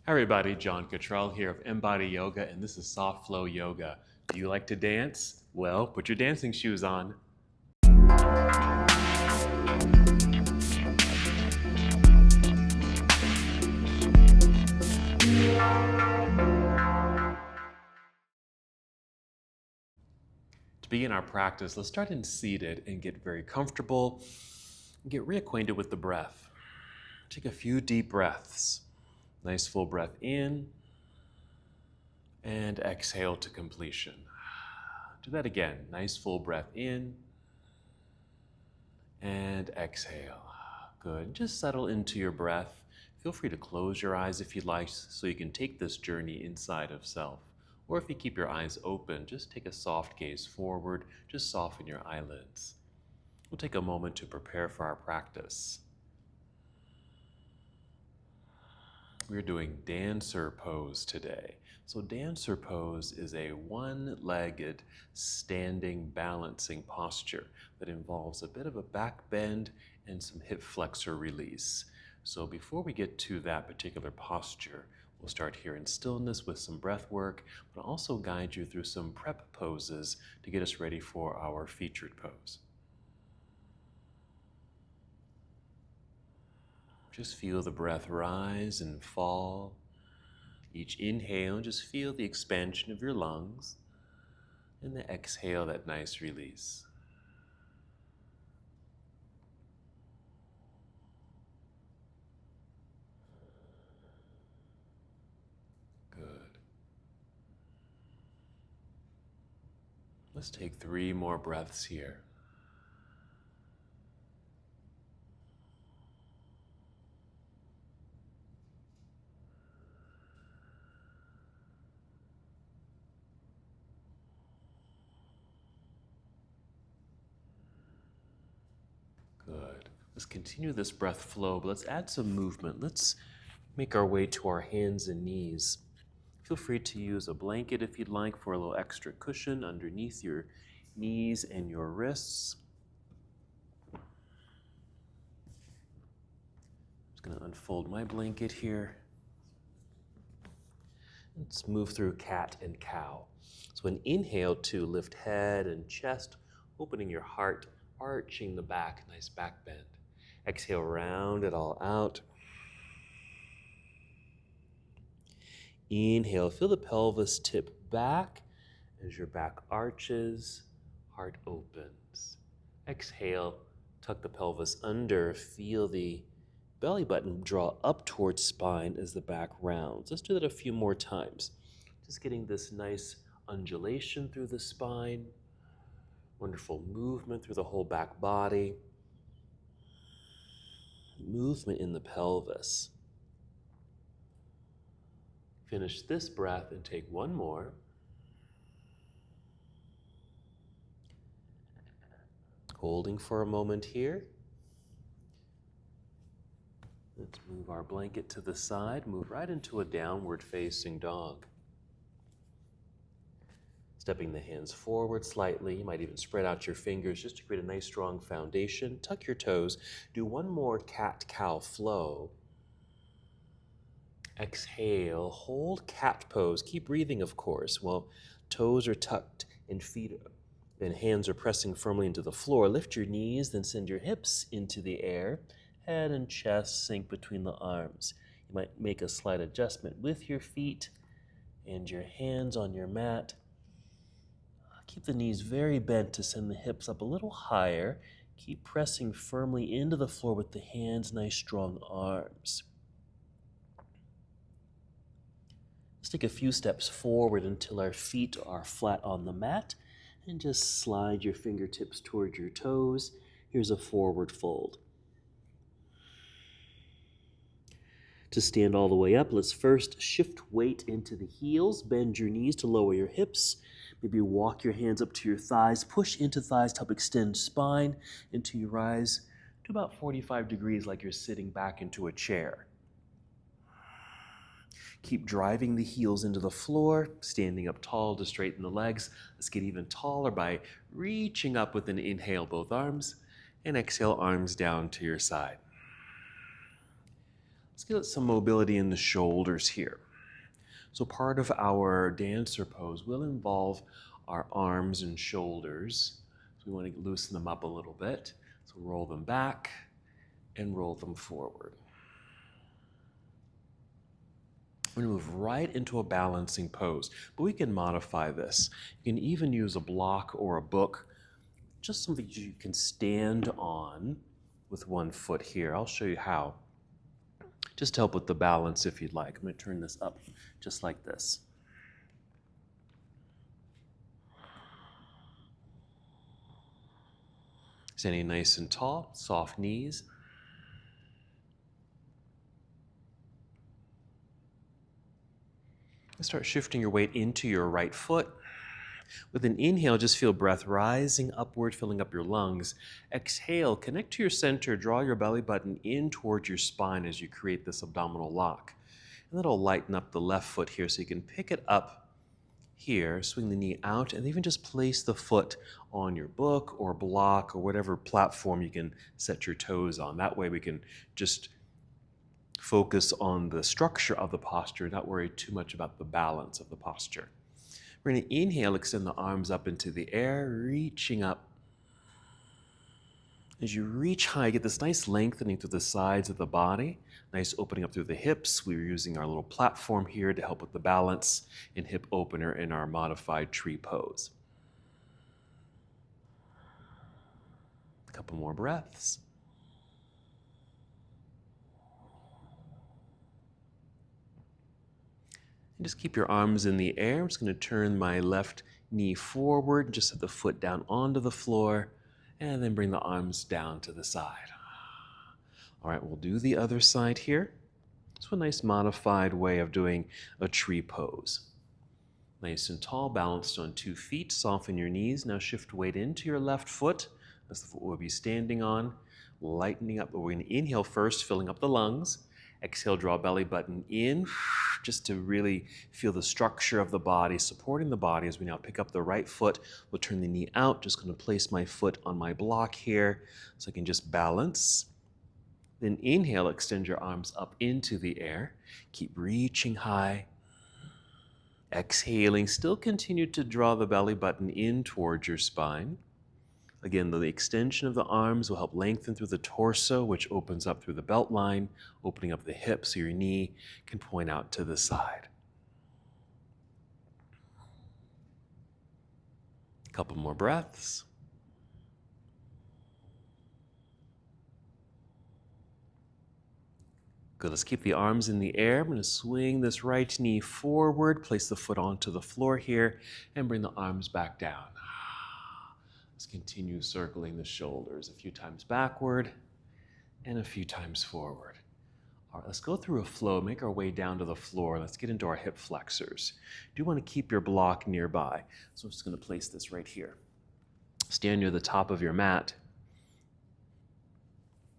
Hi everybody, John Cottrell here of MBODY Yoga, and this is Soft Flow Yoga. Do you like to dance? Well, put your dancing shoes on. To begin our practice, let's start in seated and get very comfortable and get reacquainted with the breath. Take a few deep breaths. Nice full breath in and exhale to completion. Do that again. Nice full breath in and exhale. Good. Just settle into your breath. Feel free to close your eyes if you'd like so you can take this journey inside of self. Or if you keep your eyes open, just take a soft gaze forward. Just soften your eyelids. We'll take a moment to prepare for our practice. We're doing dancer pose today. So dancer pose is a one-legged standing balancing posture that involves a bit of a back bend and some hip flexor release. So before we get to that particular posture, we'll start here in stillness with some breath work, but also guide you through some prep poses to get us ready for our featured pose. Just feel the breath rise and fall. Each inhale, just feel the expansion of your lungs, and the exhale, that nice release. Good. Let's take 3 more breaths here. Good. Let's continue this breath flow, but let's add some movement. Let's make our way to our hands and knees. Feel free to use a blanket if you'd like for a little extra cushion underneath your knees and your wrists. I'm just going to unfold my blanket here. Let's move through cat and cow. So an inhale to lift head and chest, opening your heart, arching the back, nice back bend. Exhale, round it all out. Inhale, feel the pelvis tip back as your back arches, heart opens. Exhale, tuck the pelvis under, feel the belly button draw up towards spine as the back rounds. Let's do that a few more times. Just getting this nice undulation through the spine, wonderful movement through the whole back body, movement in the pelvis. Finish this breath and take one more. Holding for a moment here. Let's move our blanket to the side, move right into a downward facing dog. Stepping the hands forward slightly, you might even spread out your fingers just to create a nice strong foundation. Tuck your toes. Do one more cat-cow flow. Exhale, hold cat pose. Keep breathing, of course, while toes are tucked and feet and hands are pressing firmly into the floor. Lift your knees, then send your hips into the air. Head and chest sink between the arms. You might make a slight adjustment with your feet and your hands on your mat. Keep the knees very bent to send the hips up a little higher. Keep pressing firmly into the floor with the hands, nice strong arms. Let's take a few steps forward until our feet are flat on the mat, and just slide your fingertips toward your toes. Here's a forward fold. To stand all the way up, let's first shift weight into the heels, bend your knees to lower your hips, maybe walk your hands up to your thighs, push into thighs to help extend spine until you rise to about 45 degrees like you're sitting back into a chair. Keep driving the heels into the floor, standing up tall to straighten the legs. Let's get even taller by reaching up with an inhale, both arms, and exhale, arms down to your side. Let's get some mobility in the shoulders here. So part of our dancer pose will involve our arms and shoulders. So we want to loosen them up a little bit. So roll them back and roll them forward. We're going to move right into a balancing pose, but we can modify this. You can even use a block or a book, just something you can stand on with one foot here. I'll show you how. Just to help with the balance if you'd like. I'm going to turn this up just like this. Standing nice and tall, soft knees. Start shifting your weight into your right foot. With an inhale, just feel breath rising upward, filling up your lungs. Exhale, connect to your center, draw your belly button in towards your spine as you create this abdominal lock. And that'll lighten up the left foot here so you can pick it up here, swing the knee out, and even just place the foot on your book or block or whatever platform you can set your toes on. That way we can just focus on the structure of the posture, not worry too much about the balance of the posture. We're going to inhale, extend the arms up into the air, reaching up. As you reach high, get this nice lengthening through the sides of the body, nice opening up through the hips. We're using our little platform here to help with the balance and hip opener in our modified tree pose. A couple more breaths. And just keep your arms in the air. I'm just going to turn my left knee forward, just set the foot down onto the floor, and then bring the arms down to the side. All right, we'll do the other side here. It's a nice modified way of doing a tree pose. Nice and tall, balanced on 2 feet. Soften your knees. Now shift weight into your left foot. That's the foot we'll be standing on. Lightening up. We're going to inhale first, filling up the lungs. Exhale, draw belly button in, just to really feel the structure of the body, supporting the body as we now pick up the right foot. We'll turn the knee out. Just going to place my foot on my block here so I can just balance. Then inhale, extend your arms up into the air. Keep reaching high. Exhaling, still continue to draw the belly button in towards your spine. Again, the extension of the arms will help lengthen through the torso, which opens up through the belt line, opening up the hips so your knee can point out to the side. A couple more breaths. Good, let's keep the arms in the air. I'm going to swing this right knee forward, place the foot onto the floor here, and bring the arms back down. Let's continue circling the shoulders a few times backward and a few times forward. All right, let's go through a flow, make our way down to the floor. Let's get into our hip flexors. You do want to keep your block nearby. So I'm just going to place this right here. Stand near the top of your mat.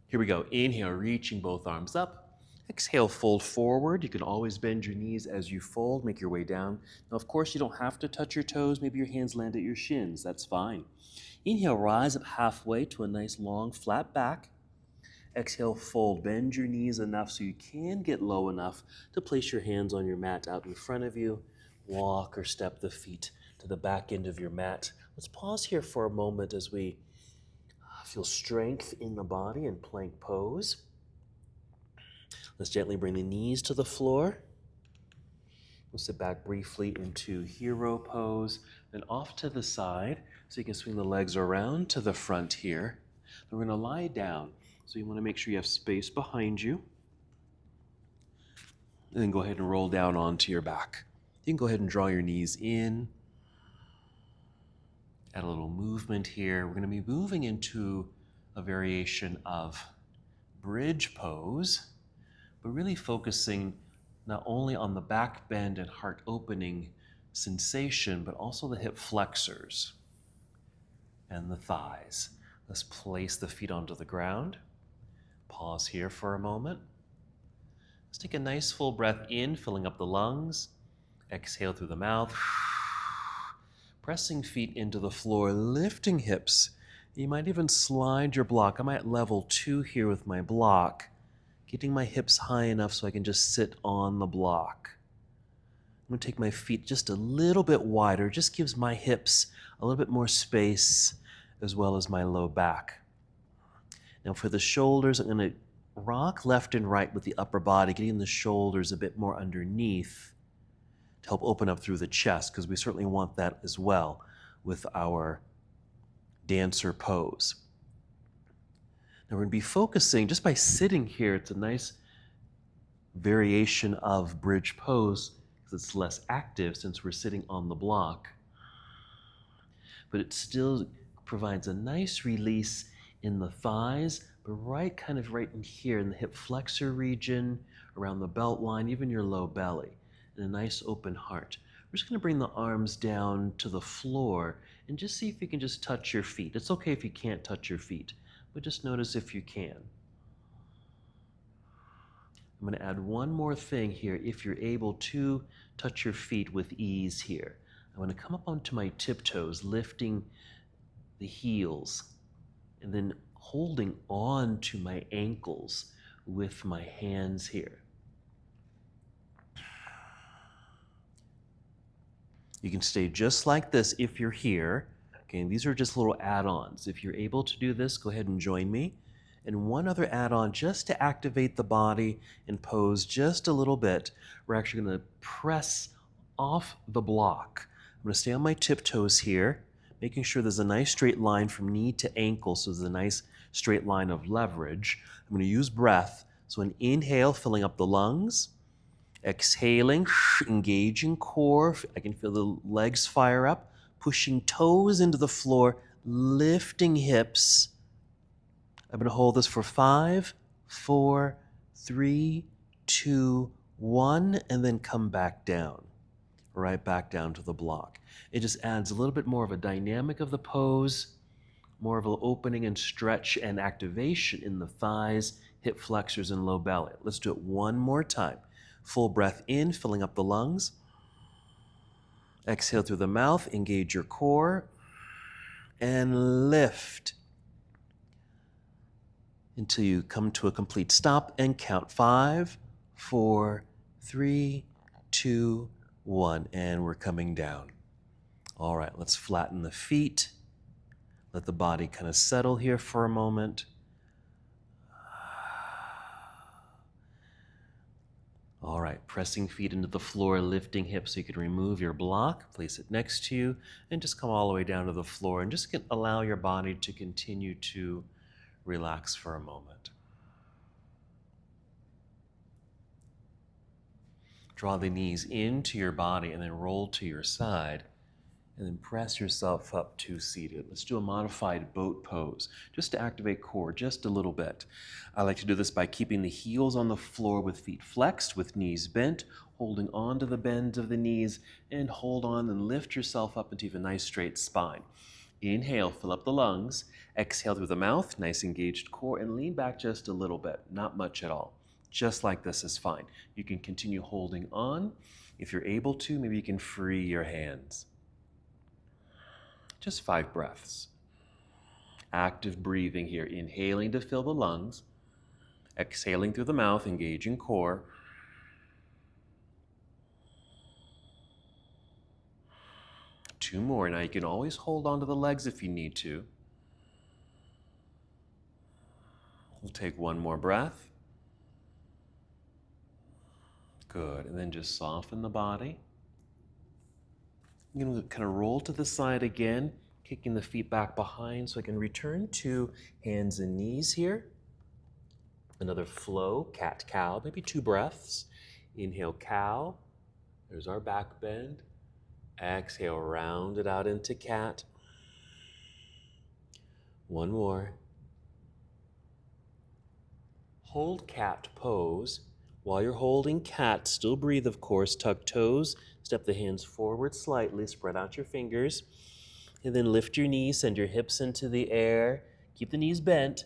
Here we go. Inhale, reaching both arms up. Exhale, fold forward. You can always bend your knees as you fold, make your way down. Now, of course, you don't have to touch your toes. Maybe your hands land at your shins. That's fine. Inhale, rise up halfway to a nice long flat back. Exhale, fold. Bend your knees enough so you can get low enough to place your hands on your mat out in front of you. Walk or step the feet to the back end of your mat. Let's pause here for a moment as we feel strength in the body in plank pose. Let's gently bring the knees to the floor. We'll sit back briefly into hero pose, then off to the side so you can swing the legs around to the front here. Then we're going to lie down. So you want to make sure you have space behind you. And then go ahead and roll down onto your back. You can go ahead and draw your knees in. Add a little movement here. We're going to be moving into a variation of bridge pose, but really focusing not only on the back bend and heart opening sensation, but also the hip flexors and the thighs. Let's place the feet onto the ground. Pause here for a moment. Let's take a nice full breath in, filling up the lungs. Exhale through the mouth. Pressing feet into the floor, lifting hips. You might even slide your block. I'm at level 2 here with my block. getting my hips high enough so I can just sit on the block. I'm going to take my feet just a little bit wider, just gives my hips a little bit more space as well as my low back. Now for the shoulders, I'm going to rock left and right with the upper body, getting the shoulders a bit more underneath to help open up through the chest, because we certainly want that as well with our dancer pose. Now we're going to be focusing just by sitting here. It's a nice variation of bridge pose because it's less active since we're sitting on the block. But it still provides a nice release in the thighs, but right in here in the hip flexor region, around the belt line, even your low belly, and a nice open heart. We're just going to bring the arms down to the floor and just see if you can just touch your feet. It's okay if you can't touch your feet, but just notice if you can. I'm going to add one more thing here. If you're able to touch your feet with ease here, I'm going to come up onto my tiptoes, lifting the heels, and then holding on to my ankles with my hands here. You can stay just like this if you're here. Okay, and these are just little add-ons. If you're able to do this, go ahead and join me. And one other add-on just to activate the body and pose just a little bit. We're actually going to press off the block. I'm going to stay on my tiptoes here, making sure there's a nice straight line from knee to ankle, so there's a nice straight line of leverage. I'm going to use breath. So an inhale, filling up the lungs. Exhaling, engaging core. I can feel the legs fire up. Pushing toes into the floor, lifting hips. I'm going to hold this for 5, 4, 3, 2, 1, and then come back down. Right back down to the block. It just adds a little bit more of a dynamic of the pose, more of an opening and stretch and activation in the thighs, hip flexors, and low belly. Let's do it one more time. Full breath in, filling up the lungs. Exhale through the mouth, engage your core, and lift until you come to a complete stop and count 5, 4, 3, 2, 1, and we're coming down. All right, let's flatten the feet. Let the body kind of settle here for a moment. All right, pressing feet into the floor, lifting hips so you can remove your block, place it next to you, and just come all the way down to the floor and just allow your body to continue to relax for a moment. Draw the knees into your body and then roll to your side, and then press yourself up to seated. Let's do a modified boat pose, just to activate core just a little bit. I like to do this by keeping the heels on the floor with feet flexed, with knees bent, holding on to the bends of the knees, and hold on and lift yourself up into a nice straight spine. Inhale, fill up the lungs. Exhale through the mouth, nice engaged core, and lean back just a little bit, not much at all. Just like this is fine. You can continue holding on. If you're able to, maybe you can free your hands. Just 5 breaths. Active breathing here. Inhaling to fill the lungs. Exhaling through the mouth, engaging core. Two more. Now you can always hold on to the legs if you need to. We'll take one more breath. Good. And then just soften the body. I'm going to kind of roll to the side again, kicking the feet back behind so I can return to hands and knees here. Another flow, cat-cow, maybe 2 breaths. Inhale, cow. There's our back bend. Exhale, round it out into cat. One more. Hold cat pose. While you're holding cat, still breathe, of course. Tuck toes. Step the hands forward slightly, spread out your fingers, and then lift your knees, send your hips into the air. Keep the knees bent.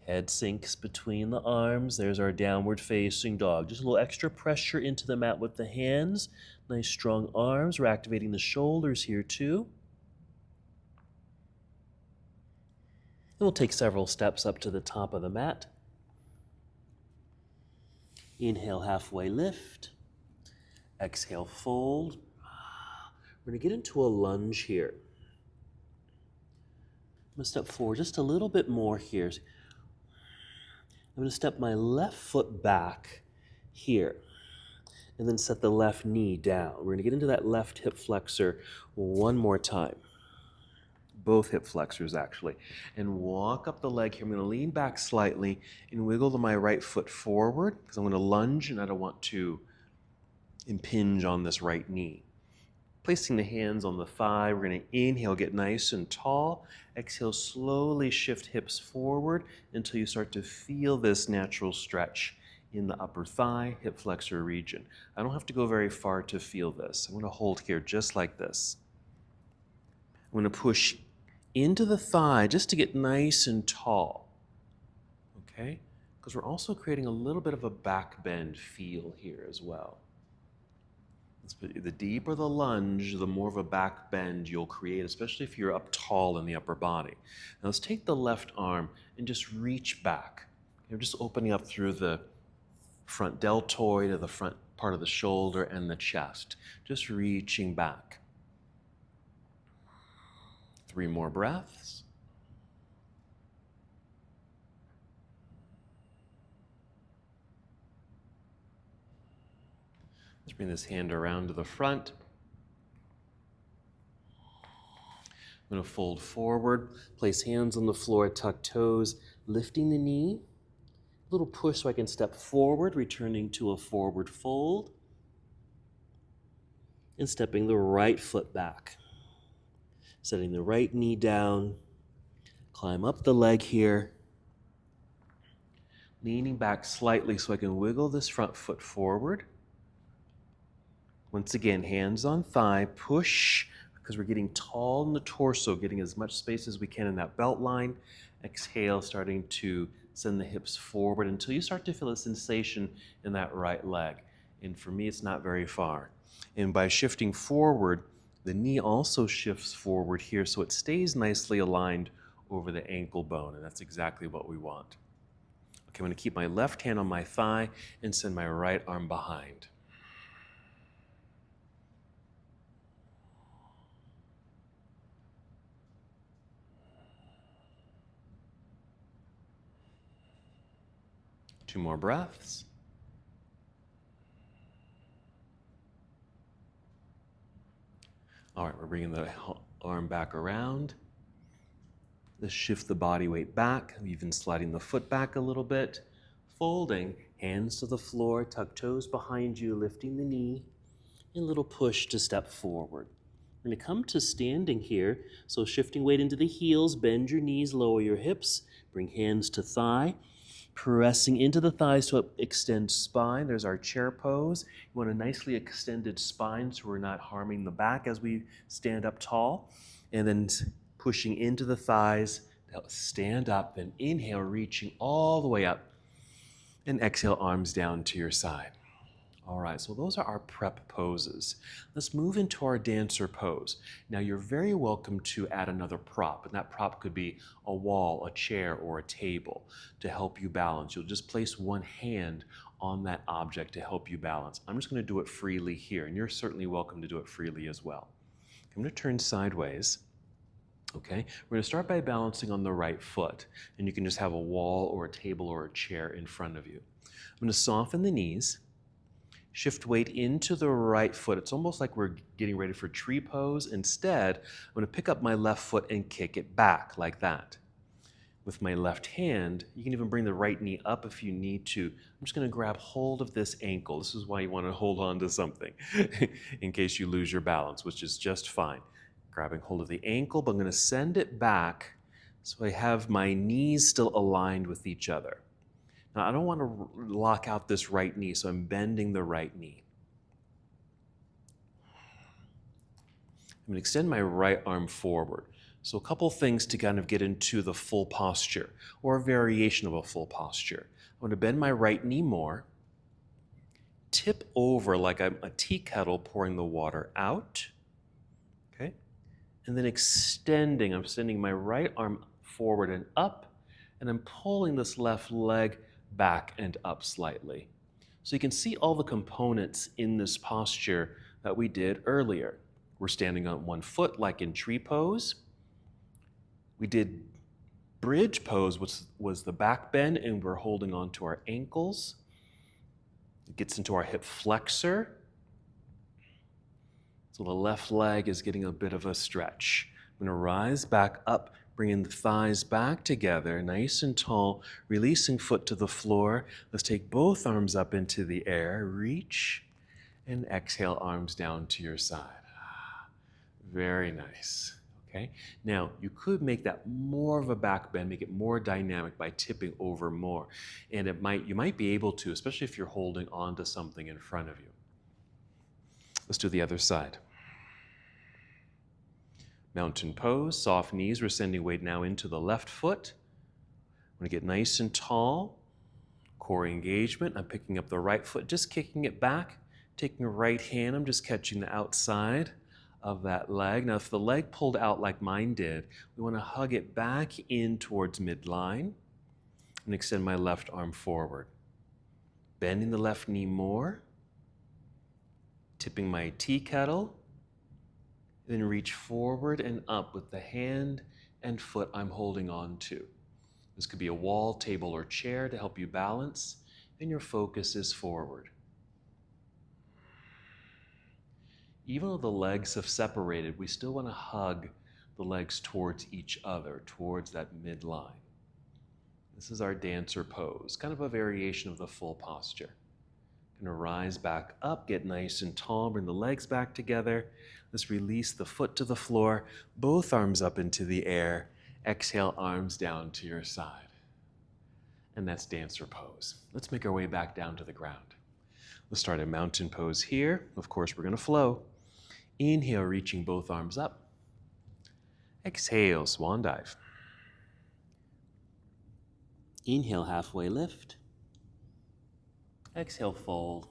Head sinks between the arms. There's our downward facing dog. Just a little extra pressure into the mat with the hands. Nice strong arms. We're activating the shoulders here too. And we'll take several steps up to the top of the mat. Inhale, halfway lift. Exhale, fold. We're going to get into a lunge here. I'm going to step forward just a little bit more here. I'm going to step my left foot back here and then set the left knee down. We're going to get into that left hip flexor one more time. Both hip flexors actually. And walk up the leg here. I'm going to lean back slightly and wiggle my right foot forward because I'm going to lunge and I don't want to impinge on this right knee. Placing the hands on the thigh, we're going to inhale, get nice and tall. Exhale, slowly shift hips forward until you start to feel this natural stretch in the upper thigh, hip flexor region. I don't have to go very far to feel this. I'm going to hold here just like this. I'm going to push into the thigh just to get nice and tall. Okay? Because we're also creating a little bit of a back bend feel here as well. The deeper the lunge, the more of a back bend you'll create, especially if you're up tall in the upper body. Now let's take the left arm and just reach back. You're just opening up through the front deltoid or the front part of the shoulder and the chest. Just reaching back. 3 more breaths. Let's bring this hand around to the front. I'm going to fold forward, place hands on the floor, tuck toes, lifting the knee. A little push so I can step forward, returning to a forward fold. And stepping the right foot back. Setting the right knee down. Climb up the leg here. Leaning back slightly so I can wiggle this front foot forward. Once again, hands on thigh, push, because we're getting tall in the torso, getting as much space as we can in that belt line. Exhale, starting to send the hips forward until you start to feel a sensation in that right leg. And for me, it's not very far. And by shifting forward, the knee also shifts forward here so it stays nicely aligned over the ankle bone, and that's exactly what we want. Okay, I'm going to keep my left hand on my thigh and send my right arm behind. Two more breaths. All right, we're bringing the arm back around. Let's shift the body weight back, even sliding the foot back a little bit. Folding, hands to the floor, tuck toes behind you, lifting the knee, and a little push to step forward. We're going to come to standing here, so shifting weight into the heels, bend your knees, lower your hips, bring hands to thigh. Pressing into the thighs to extend spine. There's our chair pose. You want a nicely extended spine so we're not harming the back as we stand up tall. And then pushing into the thighs. Stand up and inhale, reaching all the way up. And exhale, arms down to your side. All right, so those are our prep poses. Let's move into our dancer pose. Now you're very welcome to add another prop, and that prop could be a wall, a chair, or a table to help you balance. You'll just place one hand on that object to help you balance. I'm just going to do it freely here, and you're certainly welcome to do it freely as well. I'm going to turn sideways. Okay, we're going to start by balancing on the right foot, and you can just have a wall or a table or a chair in front of you. I'm going to soften the knees. Shift weight into the right foot. It's almost like we're getting ready for tree pose. Instead, I'm going to pick up my left foot and kick it back like that. With my left hand, you can even bring the right knee up if you need to. I'm just going to grab hold of this ankle. This is why you want to hold on to something in case you lose your balance, which is just fine. Grabbing hold of the ankle, but I'm going to send it back so I have my knees still aligned with each other. Now, I don't want to lock out this right knee, so I'm bending the right knee. I'm going to extend my right arm forward. So a couple things to kind of get into the full posture, or a variation of a full posture. I'm going to bend my right knee more, tip over like I'm a tea kettle pouring the water out, okay? And then extending, I'm sending my right arm forward and up, and I'm pulling this left leg back and up slightly. So you can see all the components in this posture that we did earlier. We're standing on one foot like in tree pose. We did bridge pose, which was the back bend, and we're holding on to our ankles. It gets into our hip flexor. So the left leg is getting a bit of a stretch. I'm going to rise back up, bringing the thighs back together, nice and tall, releasing foot to the floor. Let's take both arms up into the air, reach, and exhale, arms down to your side. Very nice. Okay. Now, you could make that more of a back bend, make it more dynamic by tipping over more. And you might be able to, especially if you're holding on to something in front of you. Let's do the other side. Mountain pose, soft knees. We're sending weight now into the left foot. I'm going to get nice and tall. Core engagement. I'm picking up the right foot, just kicking it back. Taking the right hand, I'm just catching the outside of that leg. Now, if the leg pulled out like mine did, we want to hug it back in towards midline and extend my left arm forward. Bending the left knee more. Tipping my tea kettle. Then reach forward and up with the hand and foot I'm holding on to. This could be a wall, table, or chair to help you balance, and your focus is forward. Even though the legs have separated, we still want to hug the legs towards each other, towards that midline. This is our dancer pose, kind of a variation of the full posture. Going to rise back up, get nice and tall, bring the legs back together. Let's release the foot to the floor, both arms up into the air. Exhale, arms down to your side. And that's dancer pose. Let's make our way back down to the ground. Let's start a mountain pose here. Of course, we're going to flow. Inhale, reaching both arms up. Exhale, swan dive. Inhale, halfway lift. Exhale, fold.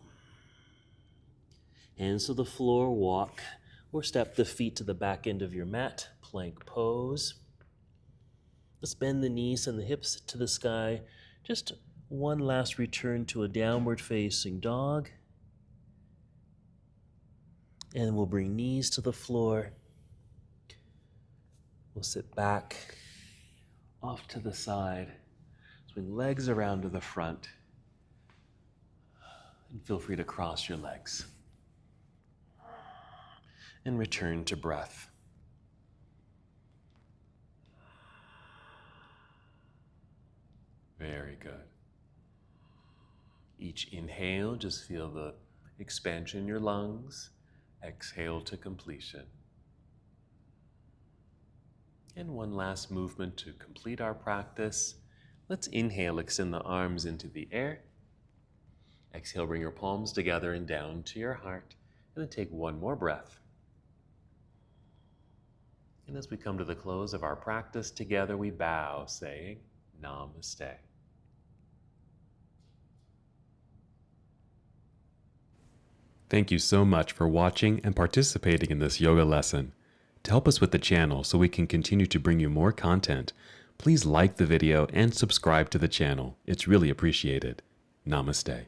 Hands to the floor, walk or step the feet to the back end of your mat, plank pose. Let's bend the knees and the hips to the sky. Just one last return to a downward facing dog. And we'll bring knees to the floor. We'll sit back, off to the side, swing legs around to the front, and feel free to cross your legs. And return to breath. Very good. Each inhale, just feel the expansion in your lungs. Exhale to completion. And one last movement to complete our practice. Let's inhale, extend the arms into the air. Exhale, bring your palms together and down to your heart. And then take one more breath. And as we come to the close of our practice together, we bow, saying, Namaste. Thank you so much for watching and participating in this yoga lesson. To help us with the channel so we can continue to bring you more content, please like the video and subscribe to the channel. It's really appreciated. Namaste.